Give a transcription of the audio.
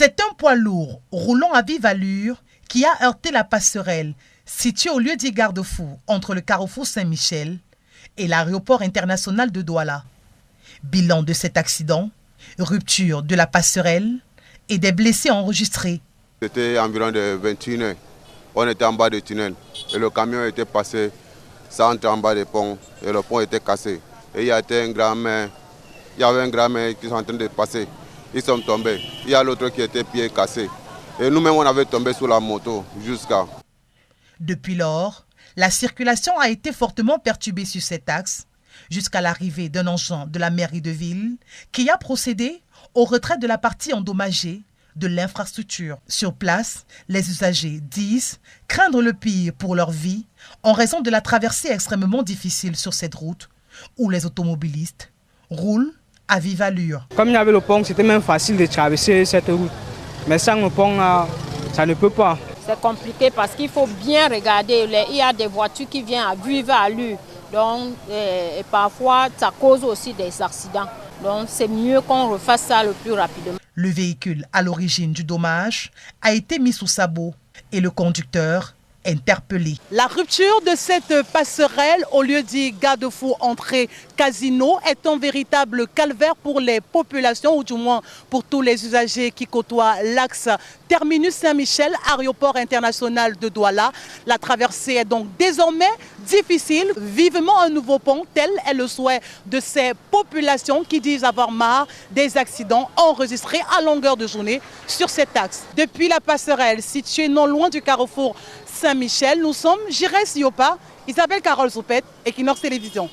C'est un poids lourd roulant à vive allure qui a heurté la passerelle située au lieu dit garde-fou entre le carrefour Saint-Michel et l'aéroport international de Douala. Bilan de cet accident, rupture de la passerelle et des blessés enregistrés. C'était environ de 21 heures. On était en bas du tunnel et le camion était passé, ça entre en bas des ponts et le pont était cassé. Et il y avait un grand-mère qui sont en train de passer. Ils sont tombés. Il y a l'autre qui était pied cassé. Et nous-mêmes, on avait tombé sur la moto jusqu'à... Depuis lors, la circulation a été fortement perturbée sur cet axe jusqu'à l'arrivée d'un engin de la mairie de ville qui a procédé au retrait de la partie endommagée de l'infrastructure. Sur place, les usagers disent craindre le pire pour leur vie en raison de la traversée extrêmement difficile sur cette route où les automobilistes roulent à vive allure. Comme il y avait le pont, c'était même facile de traverser cette route. Mais sans le pont, ça ne peut pas. C'est compliqué parce qu'il faut bien regarder. Il y a des voitures qui viennent à vive allure. Donc, et parfois, ça cause aussi des accidents. Donc, c'est mieux qu'on refasse ça le plus rapidement. Le véhicule à l'origine du dommage a été mis sous sabot et le conducteur interpellé. La rupture de cette passerelle au lieu dit garde-fou entrée casino est un véritable calvaire pour les populations ou du moins pour tous les usagers qui côtoient l'axe terminus Saint-Michel, aéroport international de Douala. La traversée est donc désormais difficile. Vivement un nouveau pont, tel est le souhait de ces populations qui disent avoir marre des accidents enregistrés à longueur de journée sur cet axe. Depuis la passerelle située non loin du carrefour Saint-Michel, nous sommes Jirès Yopa, Isabelle Carole Soupette, Equinox Télévision.